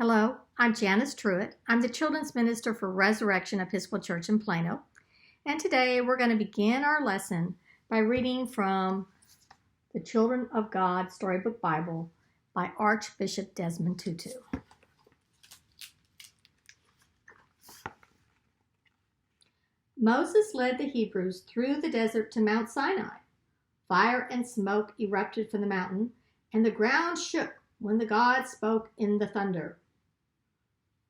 Hello, I'm Janice Truitt. I'm the Children's Minister for Resurrection Episcopal Church in Plano. And today we're going to begin our lesson by reading from the Children of God Storybook Bible by Archbishop Desmond Tutu. Moses led the Hebrews through the desert to Mount Sinai. Fire and smoke erupted from the mountain, and the ground shook when the God spoke in the thunder.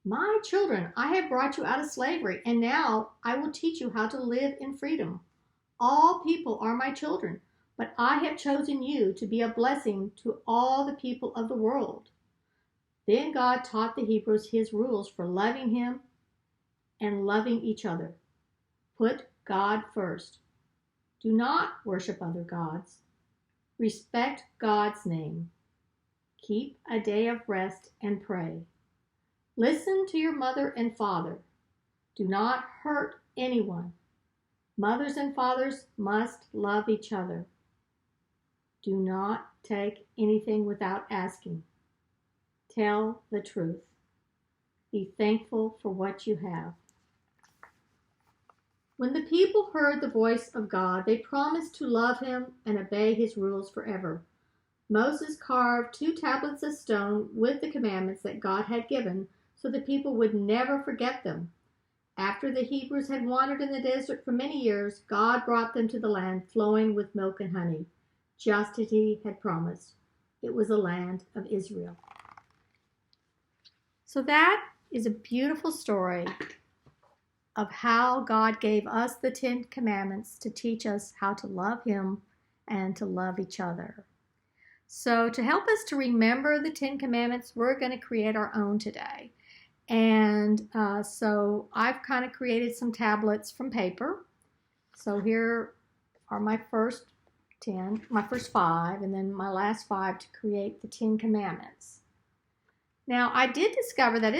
My children, I have brought you out of slavery, and now I will teach you how to live in freedom. All people are my children, but I have chosen you to be a blessing to all the people of the world. Then God taught the Hebrews his rules for loving him and loving each other. Put God first. Do not worship other gods. Respect God's name. Keep a day of rest and pray. Listen to your mother and father. Do not hurt anyone. Mothers and fathers must love each other. Do not take anything without asking. Tell the truth. Be thankful for what you have. When the people heard the voice of God, they promised to love him and obey his rules forever. Moses carved 2 tablets of stone with the commandments that God had given, so the people would never forget them. After the Hebrews had wandered in the desert for many years, God brought them to the land flowing with milk and honey, just as he had promised. It was the land of Israel. So that is a beautiful story of how God gave us the 10 commandments to teach us how to love him and to love each other. So to help us to remember the 10 commandments, we're going to create our own today. And so I've kind of created some tablets from paper. So here are my first 5, and then my last 5 to create the 10 commandments. Now, I did discover that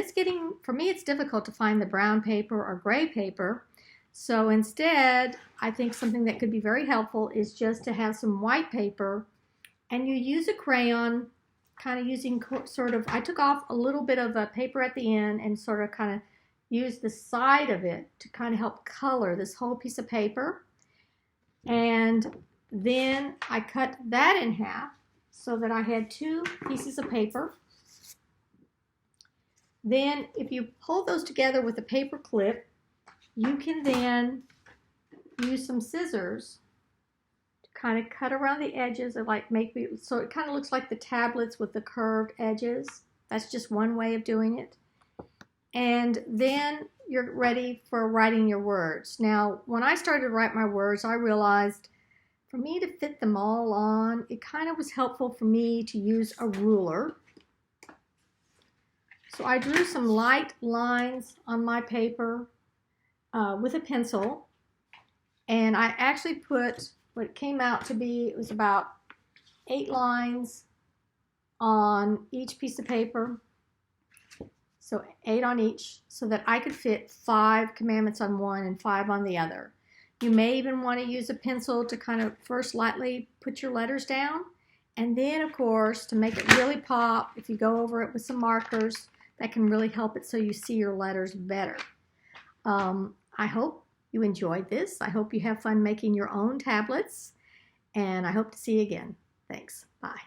for me, it's difficult to find the brown paper or gray paper. So instead, I think something that could be very helpful is just to have some white paper, and you use a crayon, kind of using I took off a little bit of a paper at the end and sort of kind of used the side of it to kind of help color this whole piece of paper. And then I cut that in half so that I had 2 pieces of paper. Then if you pull those together with a paper clip, you can then use some scissors to kind of cut around the edges and so it kind of looks like the tablets with the curved edges. That's just one way of doing it. And then you're ready for writing your words. Now, when I started to write my words, I realized for me to fit them all on, it kind of was helpful for me to use a ruler. So I drew some light lines on my paper with a pencil, and I actually put what it came out to be, it was about 8 lines on each piece of paper. So 8 on each, so that I could fit 5 commandments on one and 5 on the other. You may even want to use a pencil to kind of first lightly put your letters down. And then, of course, to make it really pop, if you go over it with some markers, that can really help it so you see your letters better. I hope you enjoyed this. I hope you have fun making your own tablets. And I hope to see you again. Thanks. Bye.